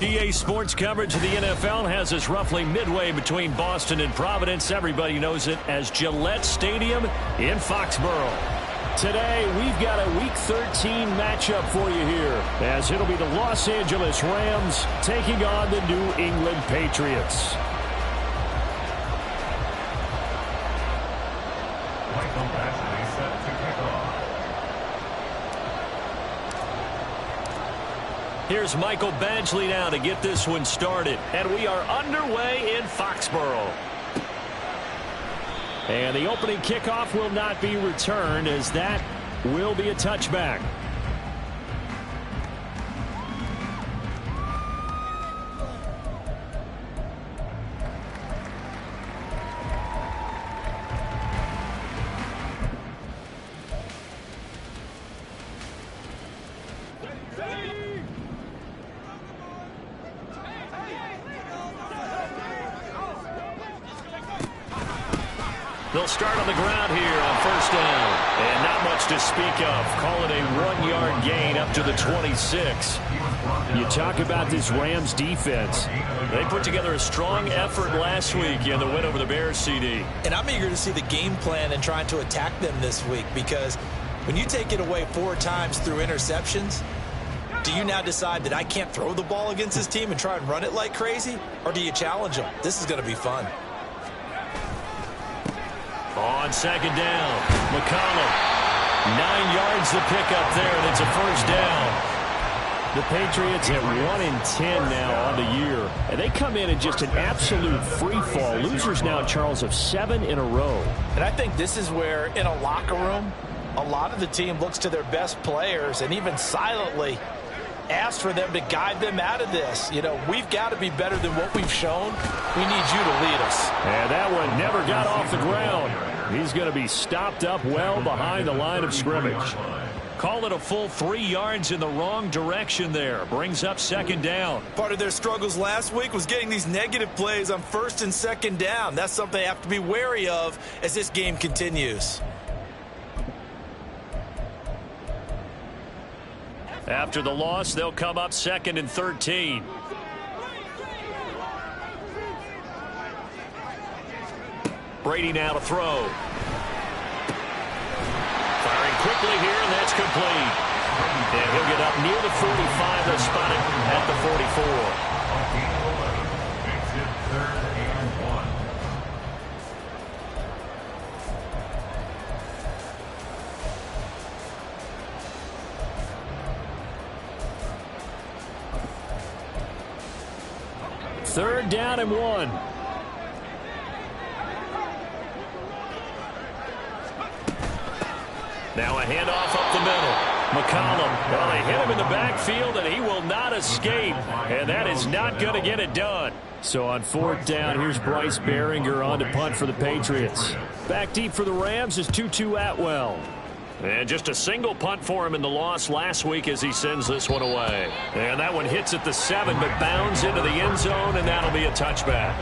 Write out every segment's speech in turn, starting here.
EA Sports coverage of the NFL has us roughly midway between Boston and Providence. Everybody knows it as Gillette Stadium in Foxborough. Today, we've got a Week 13 matchup for you here, as it'll be the Los Angeles Rams taking on the New England Patriots. Here's Michael Badgley now to get this one started. And we are underway in Foxborough. And the opening kickoff will not be returned, as that will be a touchback. They'll start on the ground here on first down. And not much to speak of. Call it a 1-yard gain up to the 26. You talk about this Rams defense. They put together a strong effort last week in the win over the Bears, CD. And I'm eager to see the game plan and trying to attack them this week, because when you take it away 4 times through interceptions, do you now decide that I can't throw the ball against this team and try and run it like crazy? Or do you challenge them? This is going to be fun. On second down, McCollum. 9 yards to pick up there, and it's a first down. The Patriots at 1-10 now on the year. And they come in just an absolute free fall. Losers now, Charles, of 7 in a row. And I think this is where, in a locker room, a lot of the team looks to their best players and even silently asks for them to guide them out of this. You know, we've got to be better than what we've shown. We need you to lead us. And that one never got off the ground. He's going to be stopped up well behind the line of scrimmage. Call it a full 3 yards in the wrong direction there. Brings up second down. Part of their struggles last week was getting these negative plays on first and second down. That's something they have to be wary of as this game continues. After the loss, they'll come up 2nd and 13. Brady now to throw. Firing quickly here, and that's complete. And he'll get up near the 45. They'll spot it at the 44. Third down and 1. Now a handoff up the middle. McCollum. Well, they hit him in the backfield, and he will not escape. And that is not going to get it done. So on 4th down, here's Bryce Behringer on to punt for the Patriots. Back deep for the Rams is Tutu Atwell. And just a single punt for him in the loss last week as he sends this one away. And that one hits at the 7, but bounds into the end zone, and that'll be a touchback.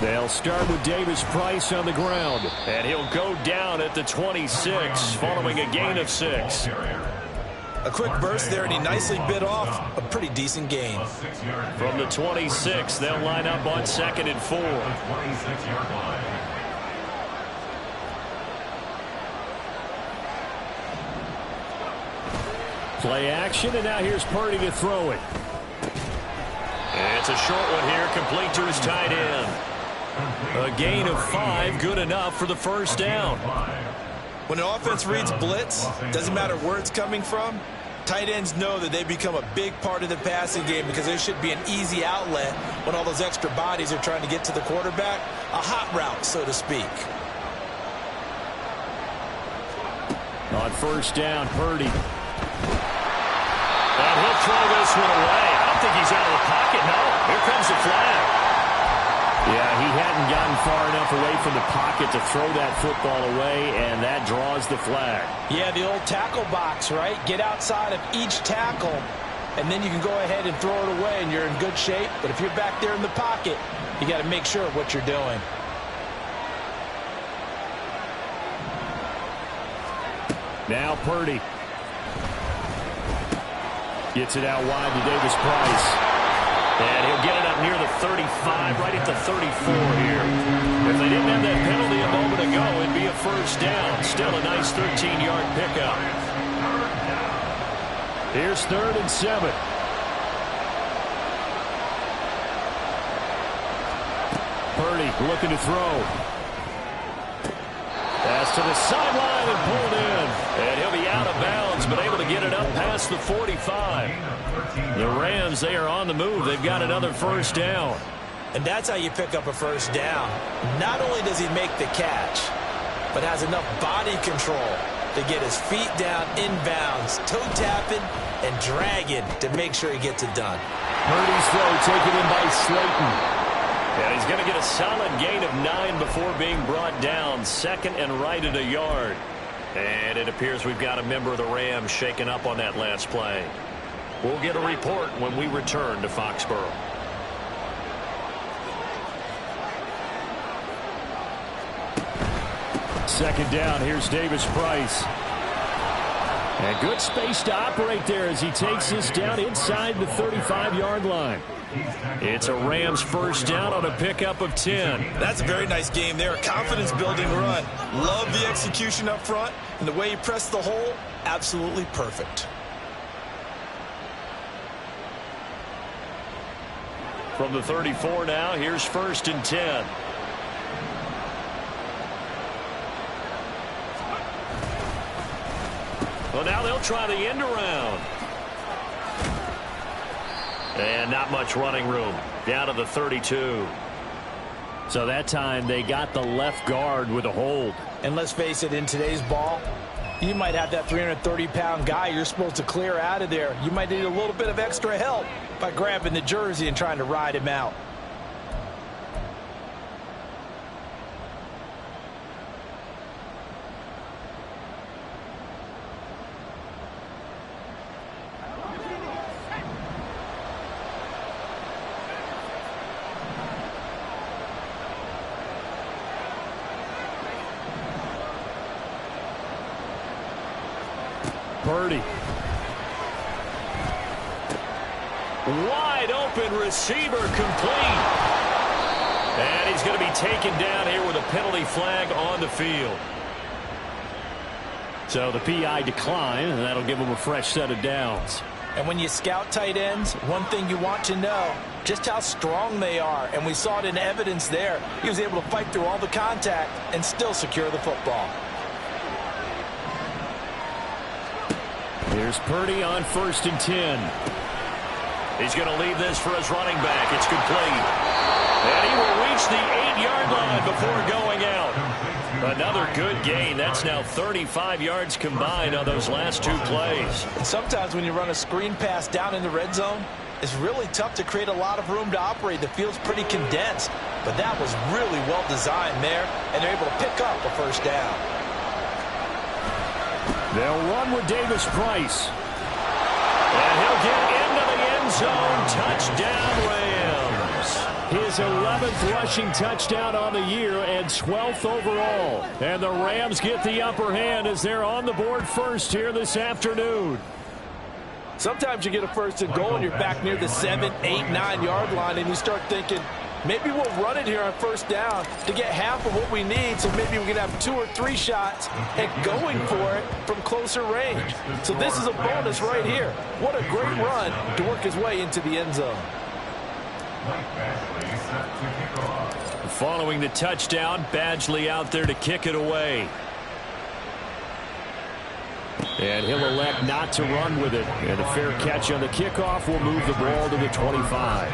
They'll start with Davis Price on the ground. And he'll go down at the 26 following a gain of 6. A quick burst there, and he nicely bit off a pretty decent gain. From the 26, they'll line up on 2nd and 4. Play action, and now here's Purdy to throw it. And it's a short one here, complete to his tight end. A gain of 5, good enough for the first down. When an offense reads blitz, doesn't matter where it's coming from, tight ends know that they become a big part of the passing game, because there should be an easy outlet when all those extra bodies are trying to get to the quarterback. A hot route, so to speak. On first down, Purdy. And he'll throw this one away. I don't think he's out of the pocket, no. Here comes the flag. hadn't gotten far enough away from the pocket to throw that football away, and that draws the flag. Yeah, the old tackle box, right? Get outside of each tackle, and then you can go ahead and throw it away, and you're in good shape. But if you're back there in the pocket, you got to make sure of what you're doing. Now Purdy. Gets it out wide to Davis Price. And he'll get it up near the 35, right at the 34 here. If they didn't have that penalty a moment ago, it'd be a first down. Still a nice 13-yard pickup. Here's 3rd and 7. Purdy looking to throw. Pass to the sideline and pulled in. And he'll be out of bounds, but able to get it up past the 45. The Rams, they are on the move. They've got another first down. And that's how you pick up a first down. Not only does he make the catch, but has enough body control to get his feet down inbounds, toe tapping and dragging to make sure he gets it done. Purdy's throw taken in by Slayton. And he's going to get a solid gain of 9 before being brought down. 2nd and right at a yard. And it appears we've got a member of the Rams shaken up on that last play. We'll get a report when we return to Foxborough. Second down, here's Davis Price. And good space to operate there as he takes this down inside the 35-yard line. It's a Rams first down on a pickup of 10. That's a very nice game there. Confidence-building run. Love the execution up front. And the way he pressed the hole, absolutely perfect. From the 34 now, here's 1st and 10. Well, now they'll try the end around. And not much running room. Down to the 32. So that time they got the left guard with a hold. And let's face it, in today's ball, you might have that 330-pound guy you're supposed to clear out of there. You might need a little bit of extra help by grabbing the jersey and trying to ride him out. Purdy. Wide open receiver complete. And he's going to be taken down here with a penalty flag on the field. So the PI decline, and that'll give him a fresh set of downs. And when you scout tight ends, one thing you want to know, just how strong they are. And we saw it in evidence there. He was able to fight through all the contact and still secure the football. Here's Purdy on 1st and 10. He's going to leave this for his running back. It's complete. And he will reach the 8-yard line before going out. Another good gain. That's now 35 yards combined on those last 2 plays. And sometimes when you run a screen pass down in the red zone, it's really tough to create a lot of room to operate. The field's pretty condensed. But that was really well designed there, and they're able to pick up a first down. They'll run with Davis Price. And he'll get into the end zone. Touchdown, Rams. His 11th rushing touchdown on the year and 12th overall. And the Rams get the upper hand as they're on the board first here this afternoon. Sometimes you get a first and goal and you're back near the 7, 8, 9-yard line and you start thinking, maybe we'll run it here on first down to get half of what we need, so maybe we can have 2 or 3 shots at going for it from closer range. So this is a bonus right here. What a great run to work his way into the end zone. Following the touchdown, Badgley out there to kick it away. And he'll elect not to run with it. And a fair catch on the kickoff will move the ball to the 25.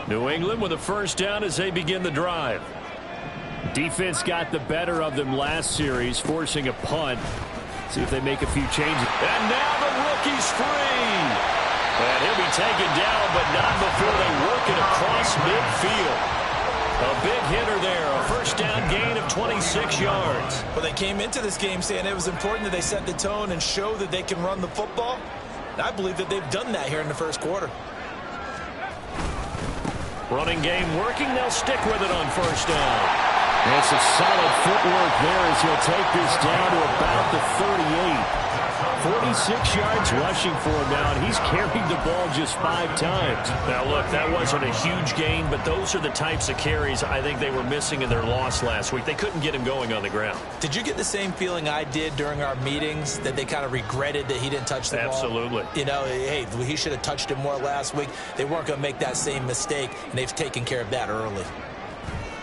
New England with a first down as they begin the drive. Defense got the better of them last series, forcing a punt. See if they make a few changes. And now the rookie's free. And he'll be taken down, but not before they work it across midfield. A big hitter there, a first down gain of 26 yards. Well, they came into this game saying it was important that they set the tone and show that they can run the football. And I believe that they've done that here in the first quarter. Running game working, they'll stick with it on first down. And some solid footwork there as he'll take this down to about the 38. 46 yards rushing for him now, and he's carried the ball just 5 times. Now, look, that wasn't a huge gain, but those are the types of carries I think they were missing in their loss last week. They couldn't get him going on the ground. Did you get the same feeling I did during our meetings, that they kind of regretted that he didn't touch the ball? Absolutely. You know, hey, he should have touched it more last week. They weren't going to make that same mistake, and they've taken care of that early.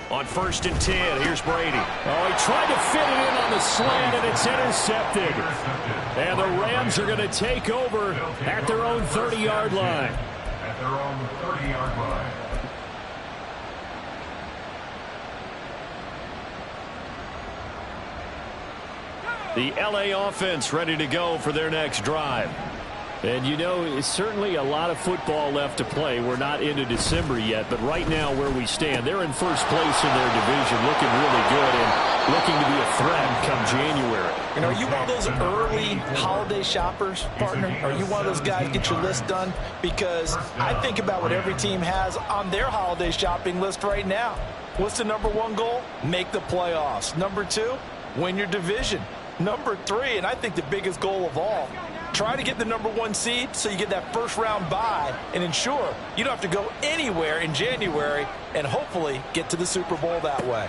On 1st and 10, here's Brady. Oh, he tried to fit it in on the slant, and it's intercepted. And the Rams are going to take over at their own 30-yard line. At their own 30-yard line. The L.A. offense ready to go for their next drive. And, you know, it's certainly a lot of football left to play. We're not into December yet, but right now where we stand, they're in first place in their division, looking really good and looking to be a threat come January. You know, are you one of those early holiday shoppers, partner? Are you one of those guys get your list done? Because I think about what every team has on their holiday shopping list right now. What's the #1 goal? Make the playoffs. #2, win your division. #3, and I think the biggest goal of all, try to get the #1 seed so you get that first-round bye and ensure you don't have to go anywhere in January and hopefully get to the Super Bowl that way.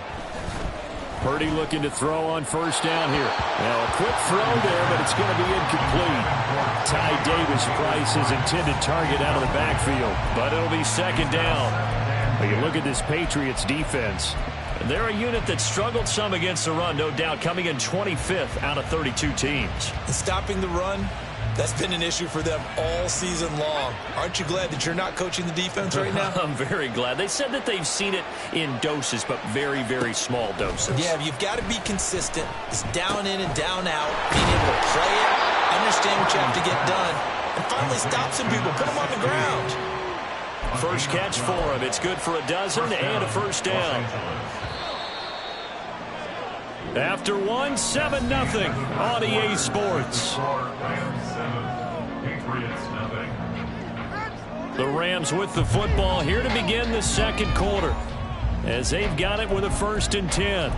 Purdy looking to throw on first down here. Now a quick throw there, but it's going to be incomplete. Ty Davis-Price, his intended target, out of the backfield. But it'll be second down. But you look at this Patriots defense. They're a unit that struggled some against the run, no doubt, coming in 25th out of 32 teams. And stopping the run, that's been an issue for them all season long. Aren't you glad that you're not coaching the defense right now? I'm very glad. They said that they've seen it in doses, but very, very small doses. Yeah, you've got to be consistent. It's down in and down out, being able to play it, understand what you have to get done, and finally stop some people, put them on the ground. First catch for him. It's good for a dozen and a first down. After 1, 7-0 on EA Sports. The Rams with the football here to begin the second quarter, as they've got it with a 1st and 10.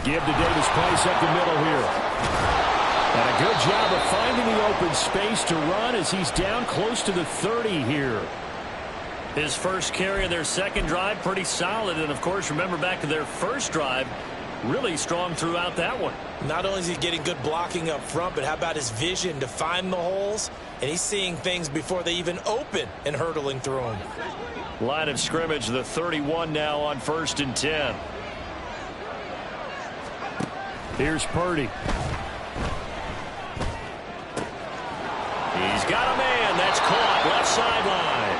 Give to Davis-Price up the middle here. And a good job of finding the open space to run as he's down close to the 30 here. His first carry of their second drive, pretty solid. And, of course, remember back to their first drive, really strong throughout that one. Not only is he getting good blocking up front, but how about his vision to find the holes? And he's seeing things before they even open and hurdling through them. Line of scrimmage, the 31 now on 1st and 10. Here's Purdy. He's got a man. That's caught left sideline.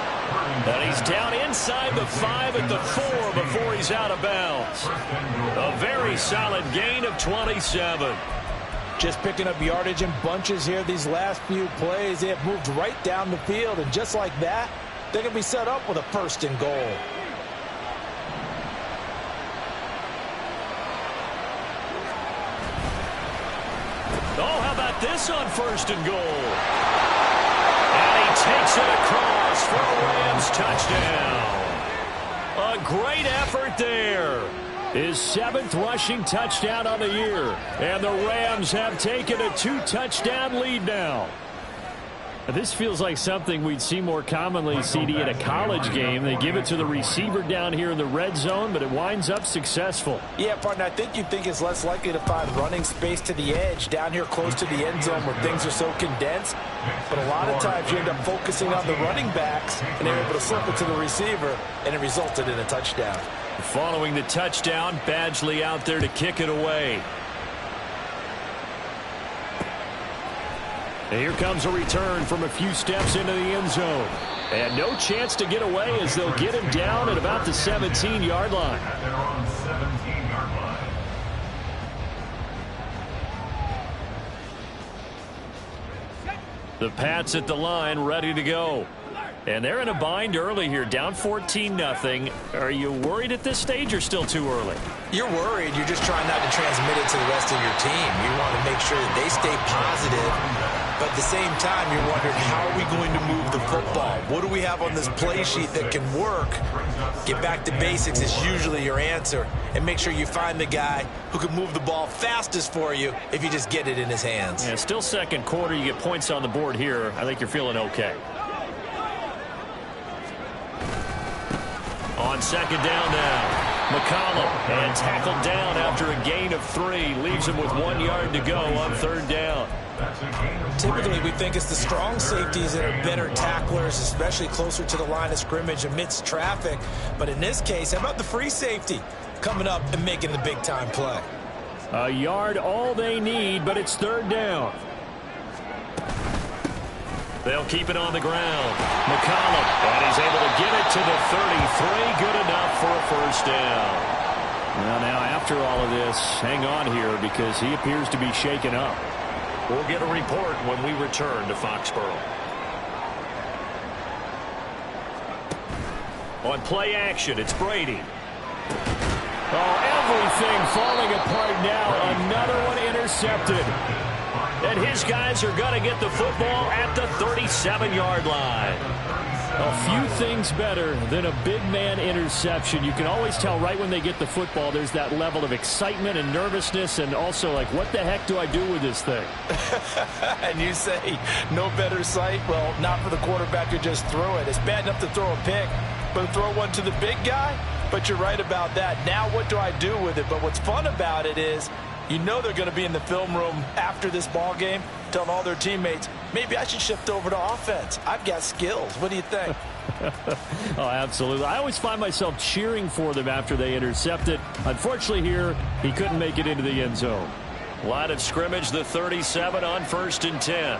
And he's down inside the 5 at the 4 before he's out of bounds. A very solid gain of 27. Just picking up yardage in bunches here these last few plays. They have moved right down the field, and just like that, they're going to be set up with a 1st and goal. Oh, how about this on 1st and goal? And he takes it across for a Rams touchdown. A great effort there. His 7th rushing touchdown on the year. And the Rams have taken a 2-touchdown lead now. This feels like something we'd see more commonly, CD, in a college game. They give it to the receiver down here in the red zone, but it winds up successful. Yeah, partner, I think you think it's less likely to find running space to the edge down here close to the end zone where things are so condensed. But a lot of times you end up focusing on the running backs, and they're able to slip it to the receiver, and it resulted in a touchdown. Following the touchdown, Badgley out there to kick it away. And here comes a return from a few steps into the end zone. And no chance to get away as they'll get him down at about the 17-yard line. They're on 17-yard line. The Pats at the line, ready to go. And they're in a bind early here, down 14-0. Are you worried at this stage or still too early? You're worried. You're just trying not to transmit it to the rest of your team. You want to make sure that they stay positive. But at the same time, you're wondering, how are we going to move the football? What do we have on this play sheet that can work? Get back to basics is usually your answer. And make sure you find the guy who can move the ball fastest for you if you just get it in his hands. Yeah, still second quarter. You get points on the board here. I think you're feeling okay. On second down now. McCollum, and tackled down after a gain of 3. Leaves him with 1 yard to go on third down. Typically, we think it's the strong safeties that are better tacklers, especially closer to the line of scrimmage amidst traffic. But in this case, how about the free safety coming up and making the big-time play? A yard all they need, but it's third down. They'll keep it on the ground. McCollum, and he's able to get it to the 33. Good enough for a first down. Well, now, after all of this, hang on here because he appears to be shaken up. We'll get a report when we return to Foxborough. On play action, it's Brady. Oh, everything falling apart now. Another one intercepted. And his guys are going to get the football at the 37-yard line. A few things better than a big man interception. You can always tell right when they get the football, there's that level of excitement and nervousness, and also like, what the heck do I do with this thing? And you say, no better sight? Well, not for the quarterback who just threw it. It's bad enough to throw a pick, but to throw one to the big guy? But you're right about that. Now what do I do with it? But what's fun about it is, you know they're going to be in the film room after this ball game telling all their teammates, maybe I should shift over to offense. I've got skills. What do you think? Oh, absolutely. I always find myself cheering for them after they intercept it. Unfortunately here, he couldn't make it into the end zone. Line of scrimmage, the 37 on 1st and 10.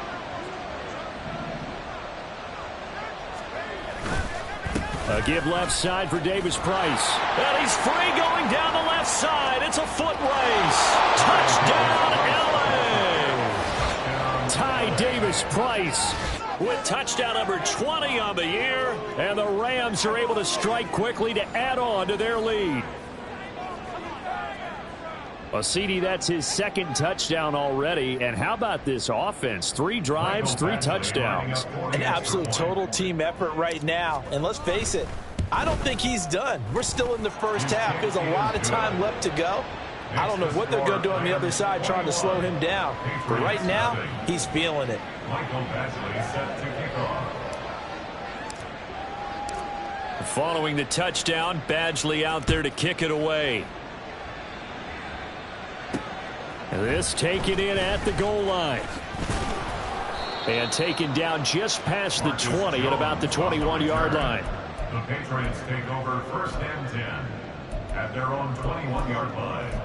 A give left side for Davis Price. And he's free going down the left side. It's a foot race. Touchdown, LA. Ty Davis Price with touchdown number 20 on the year. And the Rams are able to strike quickly to add on to their lead. Well, CD, that's his second touchdown already. And how about this offense? 3 drives, 3 touchdowns. An absolute total team effort right now. And let's face it, I don't think he's done. We're still in the first half. There's a lot of time left to go. I don't know what they're going to do on the other side trying to slow him down. But right now, he's feeling it. Following the touchdown, Badgley out there to kick it away. This taken in at the goal line. And taken down just past the 20 at about the 21-yard line. The Patriots take over 1st and 10 at their own 21-yard line.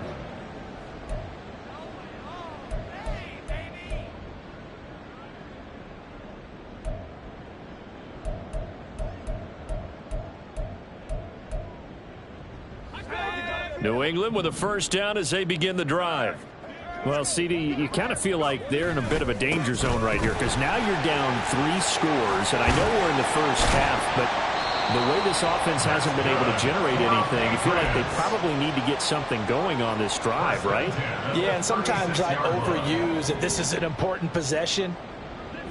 New England with a first down as they begin the drive. Well, CD, you kind of feel like they're in a bit of a danger zone right here because now you're down 3 scores, and I know we're in the first half, but the way this offense hasn't been able to generate anything, you feel like they probably need to get something going on this drive, right? Yeah, and sometimes I overuse that this is an important possession.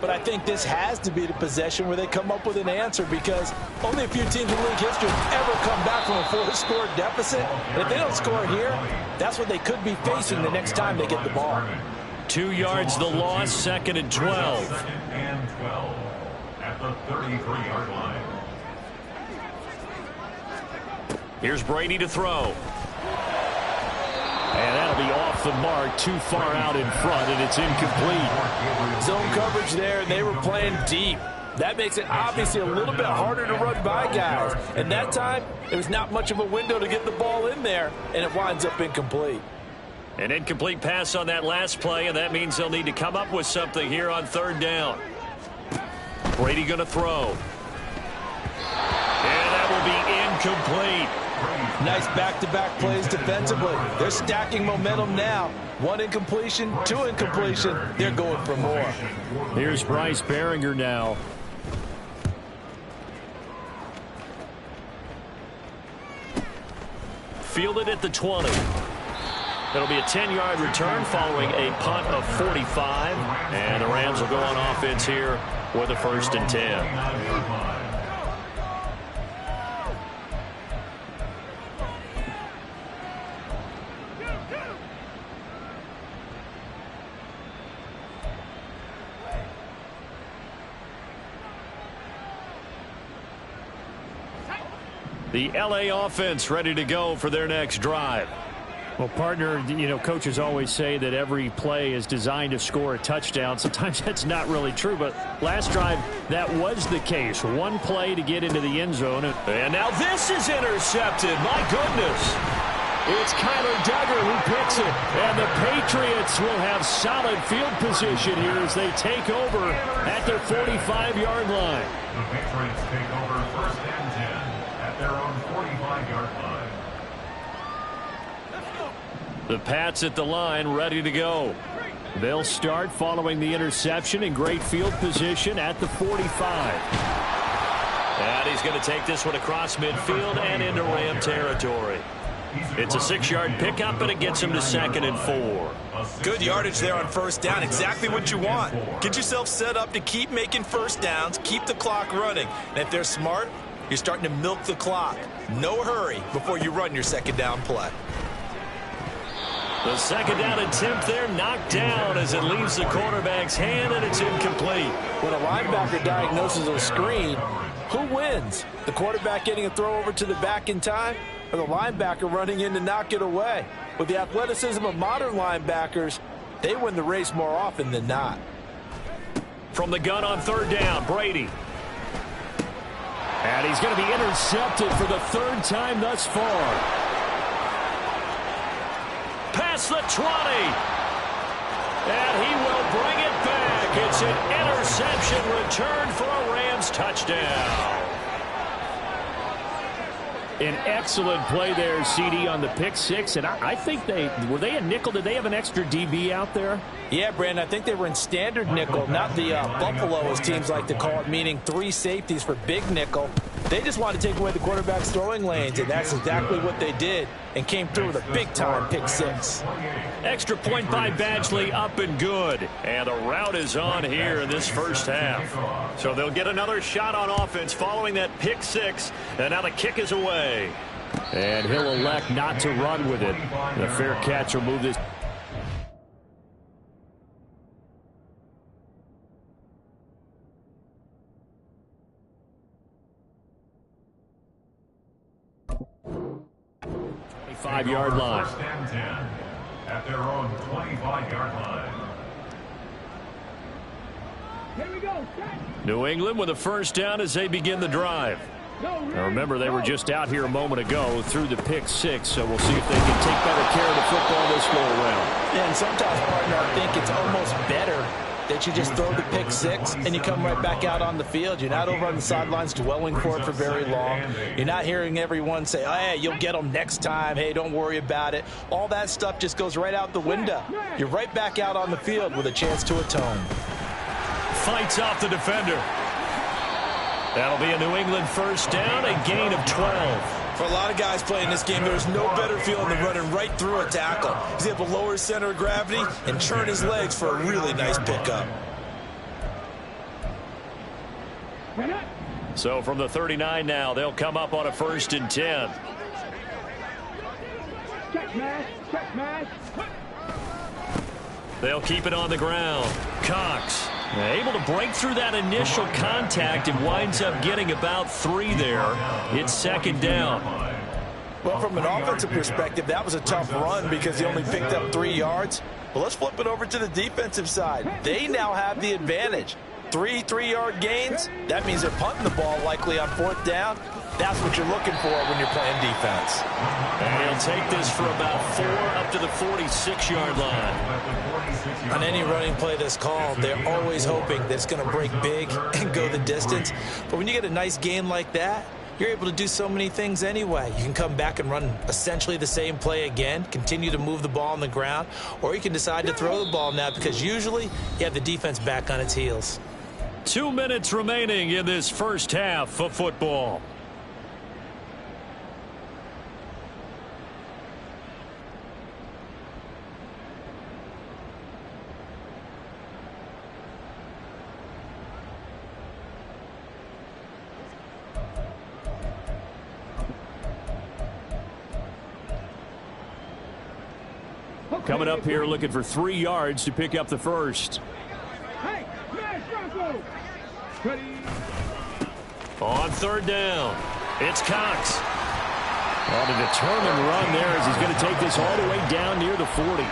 But I think this has to be the possession where they come up with an answer because only a few teams in league history have ever come back from a 4-score deficit. And if they don't score here, that's what they could be facing the next time they get the ball. 2 yards the loss, 2nd and 12. 2nd and 12 at the 33-yard line. Here's Brady to throw. And that'll be off the mark, too far out in front, and it's incomplete. Zone coverage there, and they were playing deep. That makes it obviously a little bit harder to run by guys. And that time, there was not much of a window to get the ball in there, and it winds up incomplete. An incomplete pass on that last play, and that means they'll need to come up with something here on third down. Brady going to throw. And that will be incomplete. Nice back-to-back plays defensively. They're stacking momentum now. 1 incompletion, 2 incompletion. They're going for more. Here's Bryce Behringer now. Fielded at the 20. It'll be a 10-yard return following a punt of 45. And the Rams will go on offense here with a 1st and 10. The LA offense ready to go for their next drive. Well, partner, coaches always say that every play is designed to score a touchdown. Sometimes that's not really true, but last drive, that was the case. 1 play to get into the end zone. And now this is intercepted. My goodness. It's Kyler Duggar who picks it. And the Patriots will have solid field position here as they take over at their 45-yard line. The Patriots take over 1st and 10 at their own 45-yard line. The Pats at the line, ready to go. They'll start following the interception in great field position at the 45. And he's going to take this one across midfield and into Ram territory. It's a 6-yard pickup, and it gets him to 2nd and 4. Good yardage there on 1st down. Exactly what you want. Get yourself set up to keep making 1st downs, keep the clock running. And if they're smart, you're starting to milk the clock. No hurry before you run your 2nd down play. The 2nd down attempt there knocked down as it leaves the quarterback's hand, and it's incomplete. When a linebacker diagnoses a screen, who wins? The quarterback getting a throw over to the back in time, or the linebacker running in to knock it away? With the athleticism of modern linebackers, they win the race more often than not. From the gun on 3rd down, Brady. And he's going to be intercepted for the 3rd time thus far. Past the 20. And he will bring it back. It's an interception return for a Rams touchdown. An excellent play there, CD, on the pick 6. And I think were they a nickel? Did they have an extra DB out there? Yeah, Brandon, I think they were in standard nickel, not the Buffalo, as teams like to call it, meaning 3 safeties for big nickel. They just wanted to take away the quarterback's throwing lanes, and that's exactly what they did, and came through with a big-time pick 6. Extra point by Badgley, up and good. And the route is on here in this 1st half. So they'll get another shot on offense following that pick 6, and now the kick is away. And he'll elect not to run with it. The fair catch will move this. Five-yard line. 1st and 10 at their own 25-yard line. Here we go. New England with a 1st down as they begin the drive. Now remember, they were just out here a moment ago through the pick 6, so we'll see if they can take better care of the football this go around. Yeah, and sometimes, partner, I think it's almost better that you just throw the pick 6 and you come right back out on the field. You're not over on the sidelines dwelling for it for very long. You're not hearing everyone say, oh, hey, you'll get them next time. Hey, don't worry about it. All that stuff just goes right out the window. You're right back out on the field with a chance to atone. Fights off the defender. That'll be a New England 1st down, a gain of 12. For a lot of guys playing this game, there's no better feeling than running right through a tackle. He's able to lower his center of gravity and churn his legs for a really nice pickup. So from the 39 now, they'll come up on a 1st and 10. Check match. They'll keep it on the ground. Cox able to break through that initial contact and winds up getting about 3 there. It's 2nd down. Well, from an offensive perspective, that was a tough run because he only picked up 3 yards. But let's flip it over to the defensive side. They now have the advantage. Three 3-yard gains, that means they're punting the ball likely on 4th down. That's what you're looking for when you're playing defense. And he'll take this for about 4 up to the 46-yard line. On any running play that's called, they're always hoping that it's going to break big and go the distance. But when you get a nice gain like that, you're able to do so many things anyway. You can come back and run essentially the same play again, continue to move the ball on the ground, or you can decide to throw the ball now because usually you have the defense back on its heels. 2 minutes remaining in this first half of football. Coming up here looking for 3 yards to pick up the first. On 3rd down, it's Cox. On a determined run there as he's going to take this all the way down near the 40.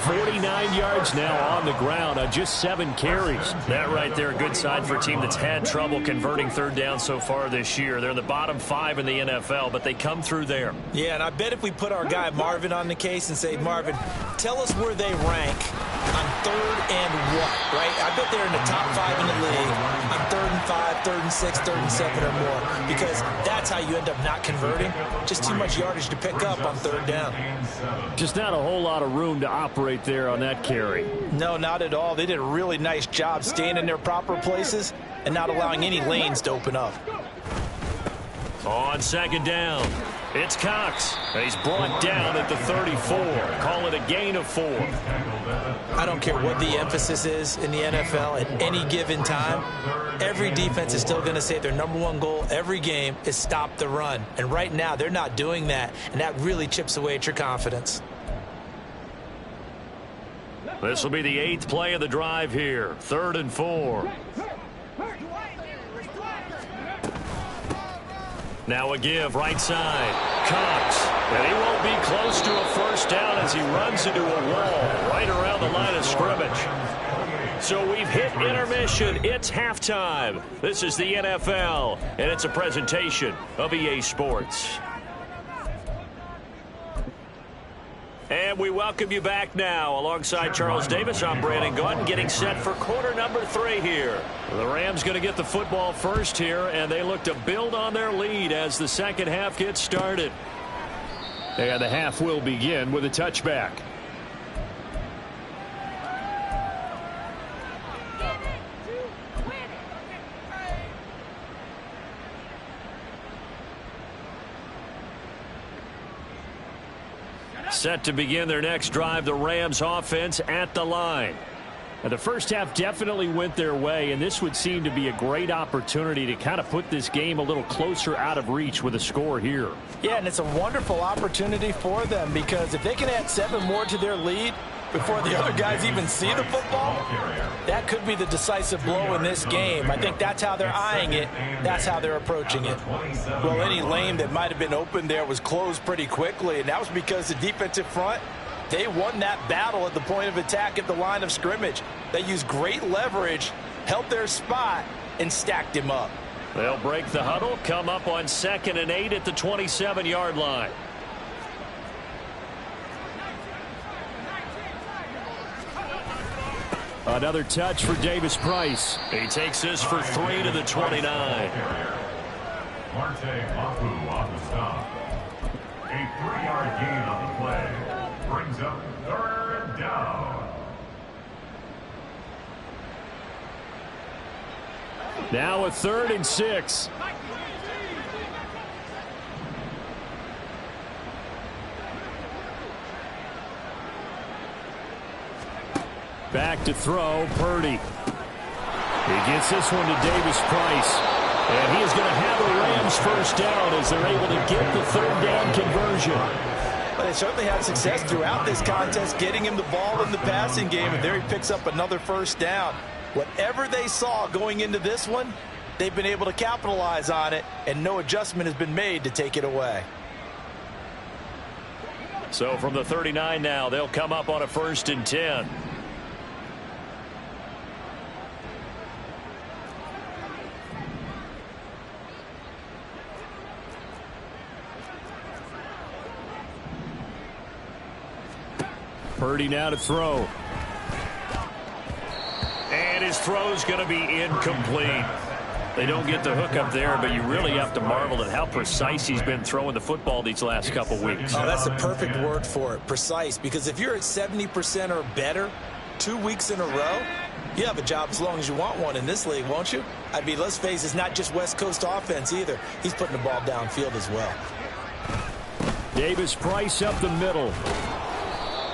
49 yards now on the ground on just 7 carries. That right there, a good sign for a team that's had trouble converting 3rd down so far this year. They're in the bottom 5 in the NFL, but they come through there. Yeah, and I bet if we put our guy Marvin on the case and say, Marvin, tell us where they rank on 3rd and what, right? I bet they're in the top 5 in the league on 3rd and 5, 3rd and 6, 3rd and 7 or more, because that's how you end up not converting. Just too much yardage to pick up on 3rd down. Just not a whole lot of room to operate there on that carry. No, not at all. They did a really nice job staying in their proper places and not allowing any lanes to open up. On 2nd down, it's Cox. He's brought down at the 34. Call it a gain of 4. I don't care what the emphasis is in the NFL at any given time. Every defense is still going to say their #1 goal every game is stop the run. And right now, they're not doing that, and that really chips away at your confidence. This will be the 8th play of the drive here. 3rd and 4. Now a give, right side. Cox. And he won't be close to a first down as he runs into a wall right around the line of scrimmage. So we've hit intermission. It's halftime. This is the NFL, and it's a presentation of EA Sports. And we welcome you back now. Alongside Charles Davis, I'm Brandon Gaunt, getting set for quarter number 3 here. The Rams going to get the football first here, and they look to build on their lead as the second half gets started. And the half will begin with a touchback. Set to begin their next drive, the Rams offense at the line. Now, the first half definitely went their way, and this would seem to be a great opportunity to kind of put this game a little closer out of reach with a score here. Yeah, and it's a wonderful opportunity for them because if they can add 7 more to their lead before the other guys even see the football, that could be the decisive blow in this game. I think that's how they're eyeing it. That's how they're approaching it. Well, any lane that might have been open there was closed pretty quickly, and that was because the defensive front, they won that battle at the point of attack at the line of scrimmage. They used great leverage, held their spot, and stacked him up. They'll break the huddle, come up on 2nd and 8 at the 27-yard line. Another touch for Davis Price. He takes this for 3 to the 29. Marte Mapu on the stop. A 3-yard gain on the play. Brings up 3rd down. Now a 3rd and 6. Back to throw, Purdy. He gets this one to Davis Price. And he is going to have a Rams first down as they're able to get the 3rd down conversion. Well, they certainly had success throughout this contest, getting him the ball in the passing game, and there he picks up another first down. Whatever they saw going into this one, they've been able to capitalize on it, and no adjustment has been made to take it away. So from the 39 now, they'll come up on a 1st and 10. Purdy now to throw. And his throw's going to be incomplete. They don't get the hook up there, but you really have to marvel at how precise he's been throwing the football these last couple weeks. Oh, that's the perfect word for it, precise, because if you're at 70% or better 2 weeks in a row, you have a job as long as you want one in this league, won't you? I mean, let's face it, it's not just West Coast offense either. He's putting the ball downfield as well. Davis Price up the middle.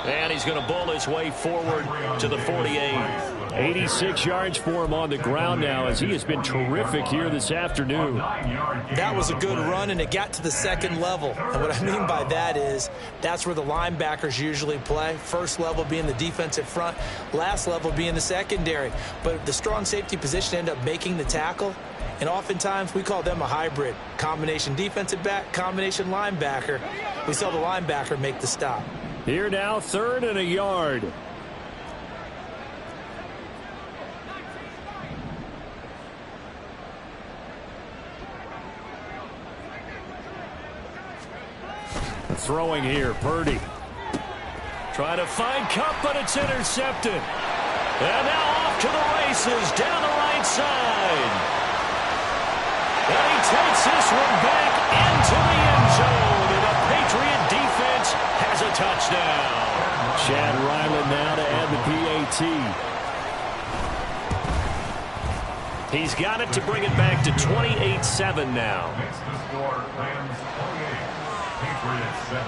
And he's going to bull his way forward to the 48. 86 yards for him on the ground now as he has been terrific here this afternoon. That was a good run, and it got to the second level. And what I mean by that is that's where the linebackers usually play. First level being the defensive front, last level being the secondary. But the strong safety position ended up making the tackle, and oftentimes we call them a hybrid. Combination defensive back, combination linebacker. We saw the linebacker make the stop. Here now, 3rd and a yard. Throwing here, Purdy. Trying to find Cup, but it's intercepted. And now off to the races down the right side. And he takes this one back into the end zone. And the Patriot defense has a touchdown. Chad Ryland now to add the PAT. He's got it to bring it back to 28-7 now. Makes the score Rams 28, Patriots 7.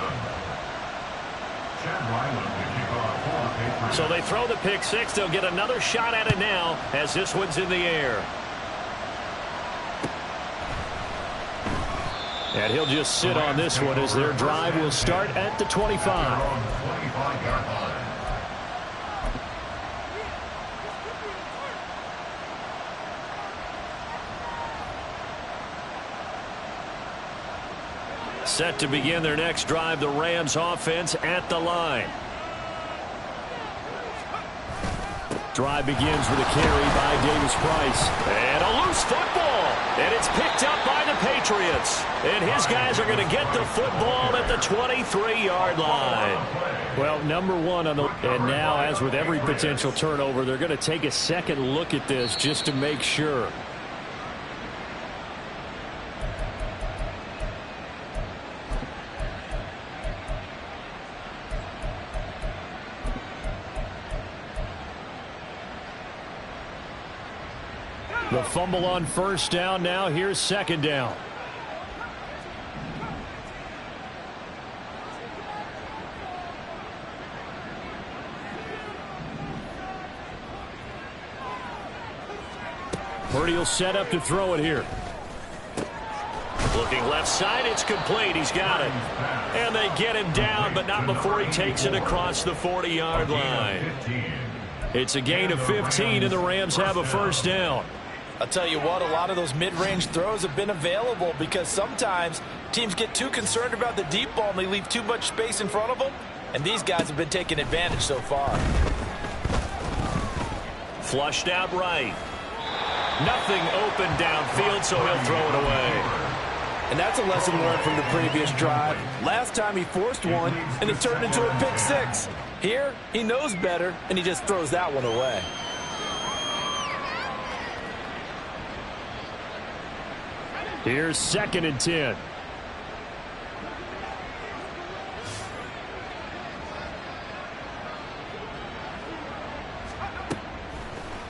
Chad Ryland to kick off for the Patriots. So they throw the pick six. They'll get another shot at it now as this one's in the air. And he'll just sit on this one as their drive will start at the 25. 25-yard line. Set to begin their next drive, the Rams offense at the line. Drive begins with a carry by Davis Price. And a loose football. And it's picked up by the Patriots. And his guys are going to get the football at the 23-yard line. Well, number one on the... And now, as with every potential turnover, they're going to take a second look at this just to make sure. The fumble on first down. Now here's second down. Purdy will set up to throw it here. Looking left side, it's complete. He's got it. And they get him down, but not before he takes it across the 40-yard line. It's a gain of 15, and the Rams have a first down. I'll tell you what, a lot of those mid-range throws have been available because sometimes teams get too concerned about the deep ball and they leave too much space in front of them, and these guys have been taking advantage so far. Flushed out right. Nothing open downfield, so he'll throw it away. And that's a lesson learned from the previous drive. Last time he forced one, and it turned into a pick six. Here, he knows better, and he just throws that one away. Here's 2nd and 10.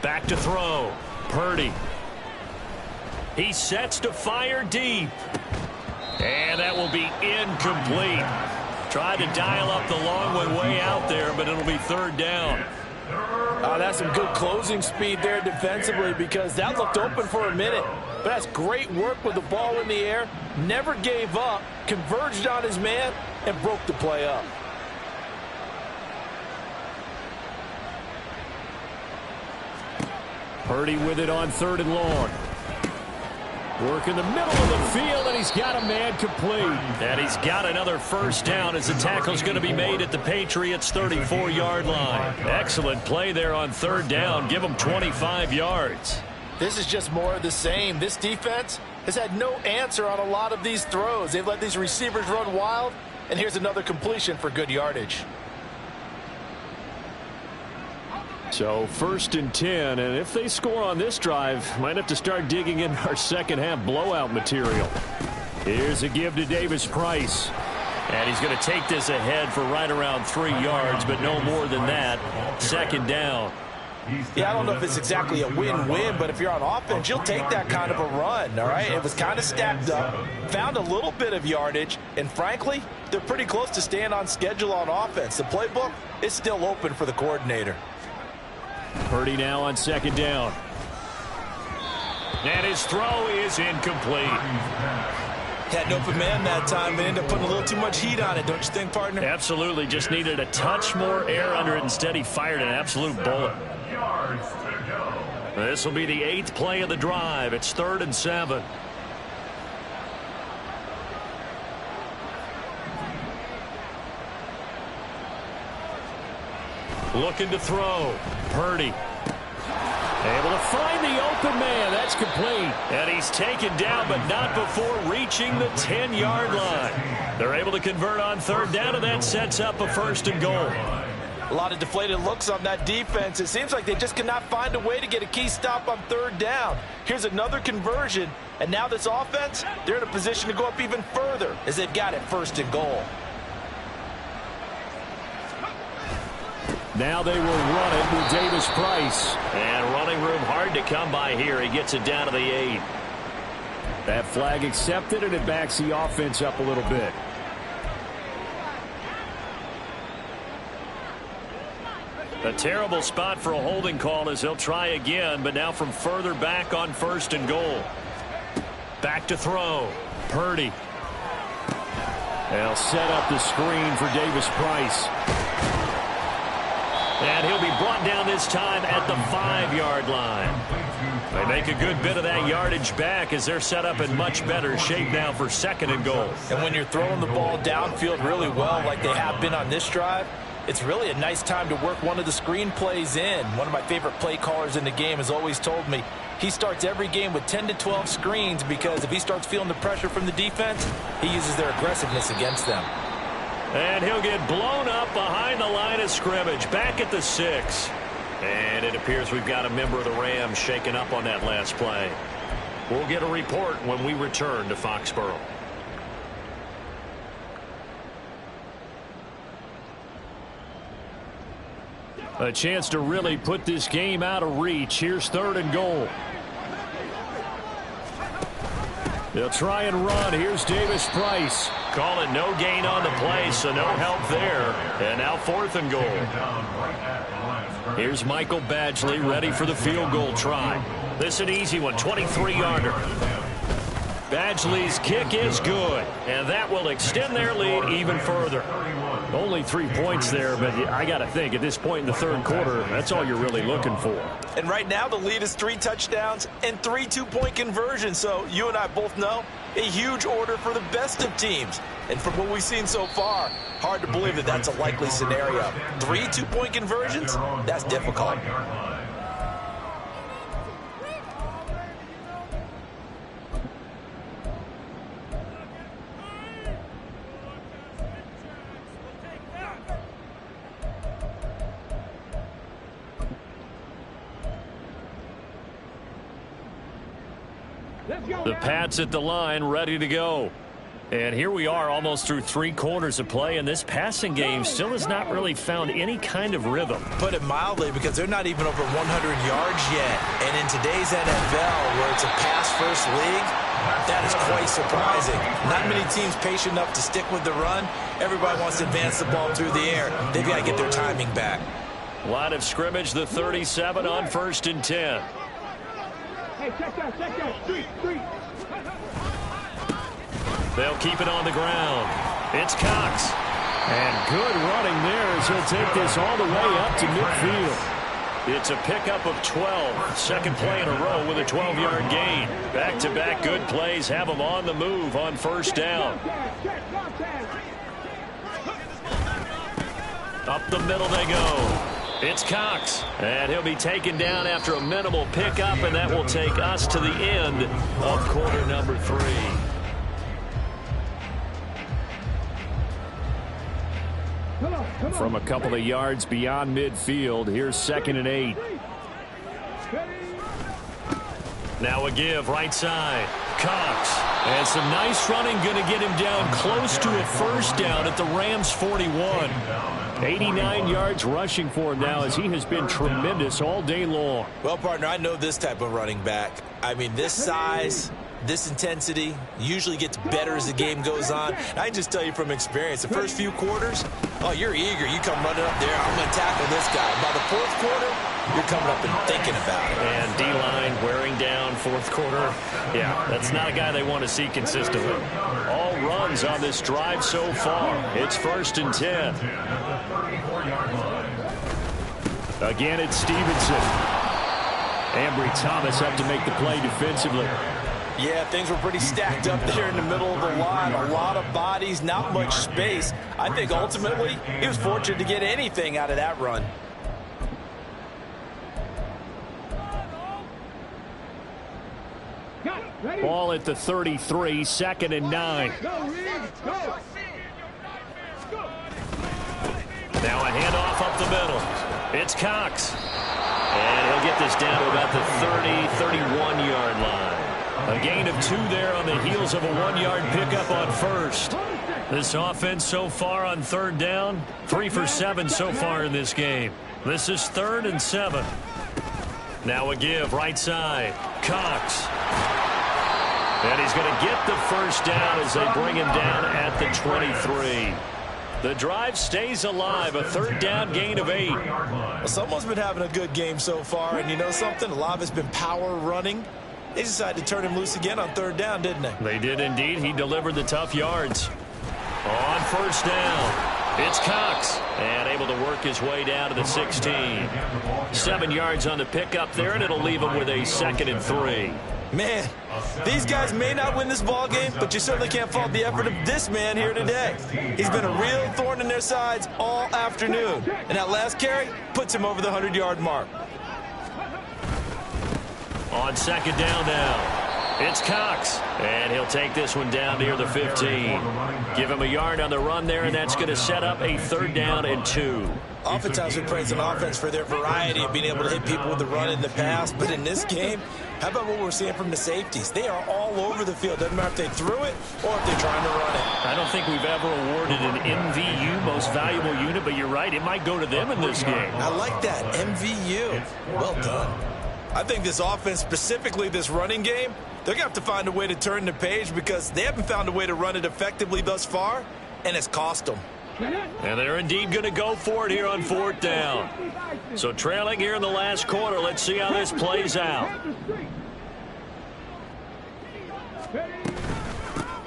Back to throw. Purdy. He sets to fire deep. And that will be incomplete. Tried to dial up the long one way out there, but it'll be 3rd down. That's some good closing speed there defensively because that looked open for a minute. But that's great work with the ball in the air. Never gave up, converged on his man, and broke the play up. Purdy with it on 3rd and long. Work in the middle of the field, and he's got a man complete. And he's got another first down as the tackle's going to be made at the Patriots' 34-yard line. Excellent play there on 3rd down. Give them 25 yards. This is just more of the same. This defense has had no answer on a lot of these throws. They've let these receivers run wild, and here's another completion for good yardage. So 1st and 10, and if they score on this drive, might have to start digging in our second half blowout material. Here's a give to Davis Price. And he's going to take this ahead for right around 3 yards, but no more than that. 2nd down. Yeah, I don't know if it's exactly a win-win, but if you're on offense, you'll take that kind of a run, all right? It was kind of stacked up, found a little bit of yardage, and frankly, they're pretty close to staying on schedule on offense. The playbook is still open for the coordinator. Purdy now on 2nd down. And his throw is incomplete. Had an open man that time, but ended up putting a little too much heat on it, don't you think, partner? Absolutely. Just needed a touch more air under it. Instead, he fired an absolute bullet. This will be the 8th play of the drive. It's 3rd and 7. Looking to throw. Purdy. Able to find the open man. That's complete. And he's taken down, but not before reaching the 10-yard line. They're able to convert on 3rd down, and that sets up a 1st and goal. A lot of deflated looks on that defense. It seems like they just cannot find a way to get a key stop on 3rd down. Here's another conversion, and now this offense, they're in a position to go up even further as they've got it 1st and goal. Now they will run it with Davis Price. And running room hard to come by here. He gets it down to the 8. That flag accepted, and it backs the offense up a little bit. A terrible spot for a holding call as they'll try again, but now from further back on 1st and goal. Back to throw. Purdy. They'll set up the screen for Davis Price. And he'll be brought down this time at the 5-yard line. They make a good bit of that yardage back as they're set up in much better shape now for 2nd and goal. And when you're throwing the ball downfield really well like they have been on this drive, it's really a nice time to work one of the screen plays in. One of my favorite play callers in the game has always told me he starts every game with 10 to 12 screens because if he starts feeling the pressure from the defense, he uses their aggressiveness against them. And he'll get blown up behind the line of scrimmage, back at the 6. And it appears we've got a member of the Rams shaken up on that last play. We'll get a report when we return to Foxborough. A chance to really put this game out of reach. Here's 3rd and goal. They'll try and run. Here's Davis Price. Call it no gain on the play, so no help there. And now 4th and goal. Here's Michael Badgley ready for the field goal try. This an easy one, 23-yarder. Badgley's kick is good, and that will extend their lead even further. Only 3 points there, but I got to think at this point in the 3rd quarter, that's all you're really looking for. And right now the lead is 3 touchdowns and 3 2-point conversions. So you and I both know a huge order for the best of teams. And from what we've seen so far, hard to believe that that's a likely scenario. 3 2-point conversions? That's difficult. The Pats at the line, ready to go. And here we are almost through 3 quarters of play, and this passing game still has not really found any kind of rhythm. Put it mildly, because they're not even over 100 yards yet. And in today's NFL, where it's a pass-first league, that is quite surprising. Not many teams patient enough to stick with the run. Everybody wants to advance the ball through the air. They've got to get their timing back. Line of scrimmage, the 37 on 1st and 10. Hey, check that, street. They'll keep it on the ground. It's Cox. And good running there as he'll take this all the way up to midfield. It's a pickup of 12. Second play in a row with a 12-yard gain. Back-to-back good plays have them on the move on 1st down. Up the middle they go. It's Cox. And he'll be taken down after a minimal pickup, and that will take us to the end of quarter number 3. Come on. From a couple of yards beyond midfield, here's 2nd and 8. Now a give, right side. Cox. And some nice running, going to get him down close to a first down at the Rams' 41. 89 yards rushing for him now, as he has been tremendous all day long. Well, partner, I know this type of running back. I mean, this size, this intensity usually gets better as the game goes on. I can just tell you from experience, the first few quarters, oh, you're eager. You come running up there, I'm going to tackle this guy. By the fourth quarter, you're coming up and thinking about it. And D-line wearing down fourth quarter. Yeah, that's not a guy they want to see consistently. All runs on this drive so far. It's 1st and 10. Again, it's Stevenson. Ambry Thomas up to make the play defensively. Yeah, things were pretty stacked up there in the middle of the line. A lot of bodies, not much space. I think ultimately he was fortunate to get anything out of that run. Ball at the 33, 2nd and 9. Now a handoff up the middle. It's Cox. And he'll get this down to about the 30, 31-yard line. A gain of 2 there on the heels of a 1-yard pickup on first. This offense so far on 3rd down, 3 for 7 so far in this game. This is 3rd and 7. Now a give, right side. Cox. And he's going to get the first down as they bring him down at the 23. The drive stays alive, a 3rd down gain of 8. Well, someone's been having a good game so far, and you know something? A lot of it's been power running. They decided to turn him loose again on 3rd down, didn't they? They did indeed. He delivered the tough yards. On first down, it's Cox. And able to work his way down to the 16. 7 yards on the pickup there, and it'll leave him with a 2nd and 3. Man, these guys may not win this ball game, but you certainly can't fault the effort of this man here today. He's been a real thorn in their sides all afternoon. And that last carry puts him over the 100-yard mark. On 2nd down now, it's Cox. And he'll take this one down near the 15. Give him a yard on the run there, and that's going to set up a 3rd down and 2. Oftentimes we praise an offense for their variety of being able to hit people with the run in the pass. But in this game, how about what we're seeing from the safeties? They are all over the field. Doesn't matter if they threw it or if they're trying to run it. I don't think we've ever awarded an MVU, most valuable unit, but you're right, it might go to them in this game. I like that, MVU. Well done. I think this offense, specifically this running game, they're going to have to find a way to turn the page because they haven't found a way to run it effectively thus far, and it's cost them. And they're indeed going to go for it here on 4th down. So trailing here in the last quarter, let's see how this plays out.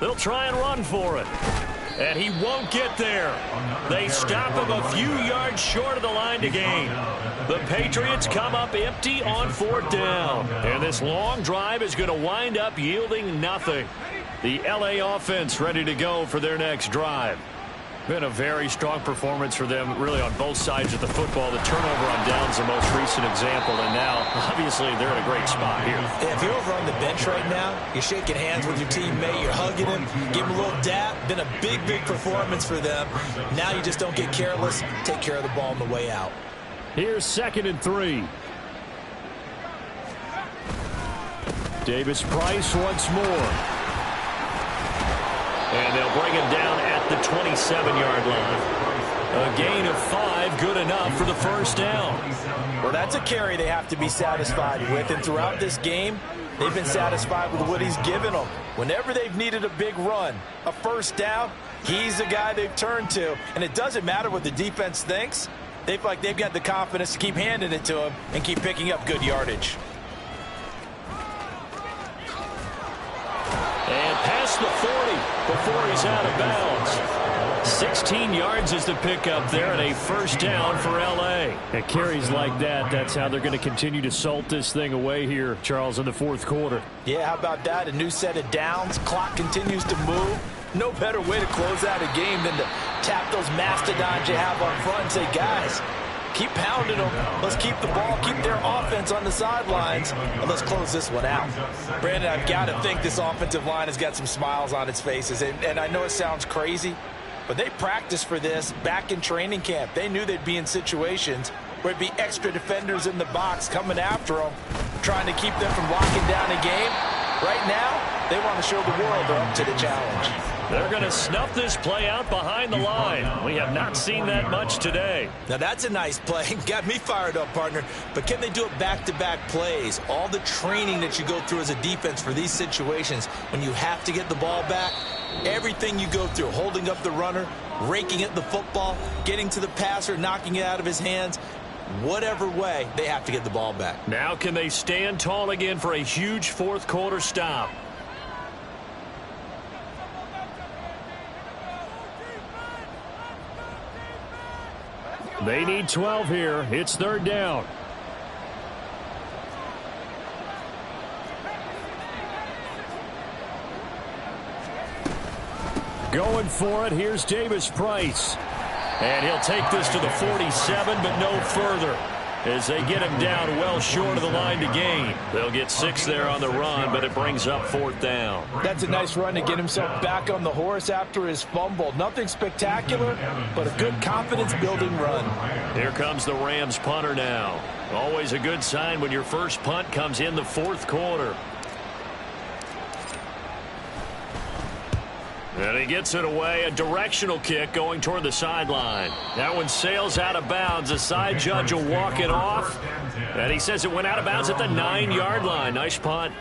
They'll try and run for it. And he won't get there. They stop him a few yards short of the line to gain. The Patriots come up empty on 4th down. And this long drive is going to wind up yielding nothing. The LA offense ready to go for their next drive. Been a very strong performance for them, really, on both sides of the football. The turnover on downs the most recent example, and now, obviously, they're in a great spot here. Yeah, if you're over on the bench right now, you're shaking hands with your teammate, you're hugging him, give him a little dap. Been a big, big performance for them. Now you just don't get careless. Take care of the ball on the way out. Here's 2nd and 3. Davis Price once more. And they'll bring him down at the 27-yard line. A gain of 5, good enough for the first down. Well, that's a carry they have to be satisfied with. And throughout this game, they've been satisfied with what he's given them. Whenever they've needed a big run, a first down, he's the guy they've turned to. And it doesn't matter what the defense thinks. They feel like they've got the confidence to keep handing it to him and keep picking up good yardage. And past the 40 before he's out of bounds. 16 yards is the pickup there, and a first down for L.A. At carries like that, that's how they're going to continue to salt this thing away here, Charles, in the 4th quarter. Yeah, how about that? A new set of downs. Clock continues to move. No better way to close out a game than to tap those mastodons you have up front and say, guys, keep pounding them. Let's keep the ball, keep their offense on the sidelines, and let's close this one out. Brandon, I've got to think this offensive line has got some smiles on its faces. And I know it sounds crazy, But they practiced for this back in training camp. They knew they'd be in situations where it'd be extra defenders in the box coming after them, trying to keep them from locking down a game. Right now, they want to show the world they're up to the challenge. They're going to snuff this play out behind the line. We have not seen that much today. Now, that's a nice play. Got me fired up, partner. But can they do it back-to-back plays? All the training that you go through as a defense for these situations, when you have to get the ball back, everything you go through, holding up the runner, raking at the football, getting to the passer, knocking it out of his hands, whatever way, they have to get the ball back. Now can they stand tall again for a huge fourth quarter stop? They need 12 here. It's third down. Going for it. Here's Davis Price. And he'll take this to the 47, but no further, as they get him down well short of the line to gain. They'll get 6 there on the run, but it brings up fourth down. That's a nice run to get himself back on the horse after his fumble. Nothing spectacular, but a good confidence-building run. Here comes the Rams punter now. Always a good sign when your first punt comes in the fourth quarter. And he gets it away, a directional kick going toward the sideline. That one sails out of bounds. The side judge will walk it off. And he says it went out of bounds at the 9-yard line. Nice punt.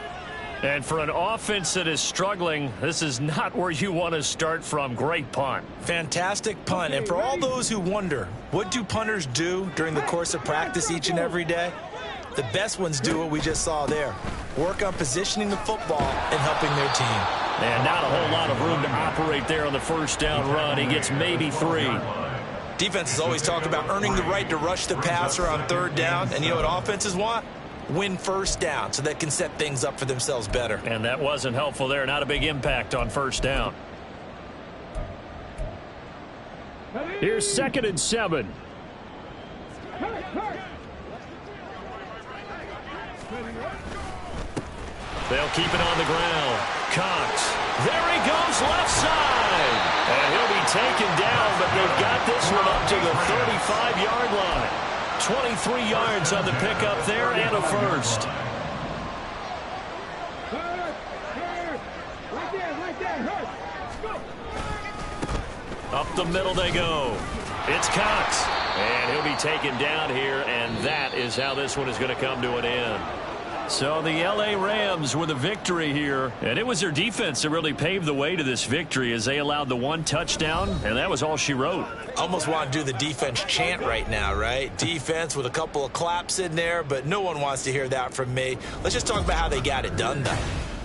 And for an offense that is struggling, this is not where you want to start from. Great punt. Fantastic punt. And for all those who wonder, what do punters do during the course of practice each and every day? The best ones do what we just saw there. Work on positioning the football and helping their team. And not a whole lot of room to operate there on the first down run. He gets maybe 3. Defenses always talk about earning the right to rush the passer on third down. And you know what offenses want? Win first down so they can set things up for themselves better. And that wasn't helpful there. Not a big impact on first down. Here's 2nd and 7. They'll keep it on the ground. Cox. There he goes, left side. And he'll be taken down, but they've got this one up to the 35-yard line. 23 yards on the pickup there and a first. Up the middle they go. It's Cox. And he'll be taken down here, and that is how this one is going to come to an end. So the L.A. Rams with a victory here, and it was their defense that really paved the way to this victory as they allowed the 1 touchdown, and that was all she wrote. Almost want to do the defense chant right now, right? Defense with a couple of claps in there, but no one wants to hear that from me. Let's just talk about how they got it done, though.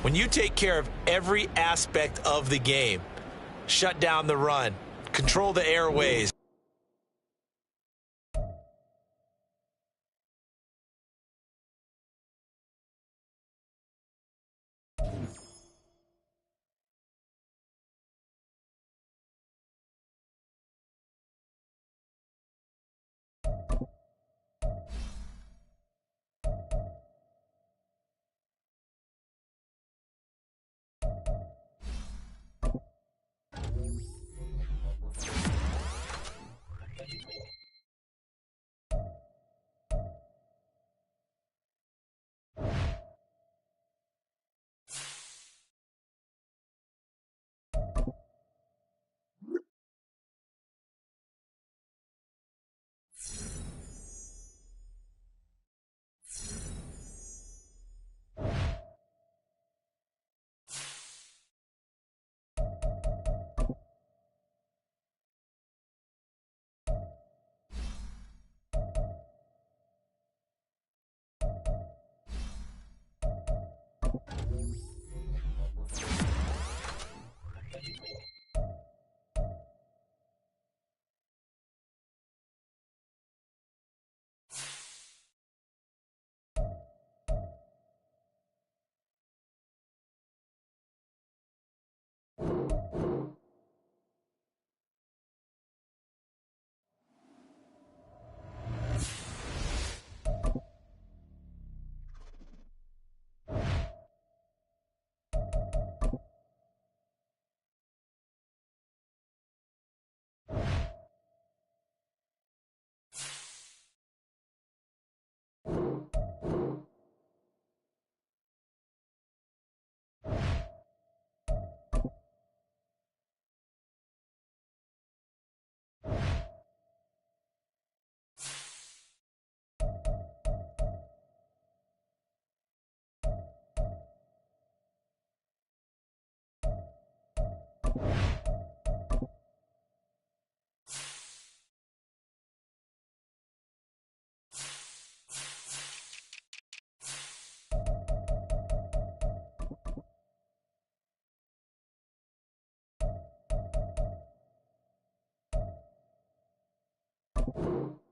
When you take care of every aspect of the game, shut down the run, control the airways, Go.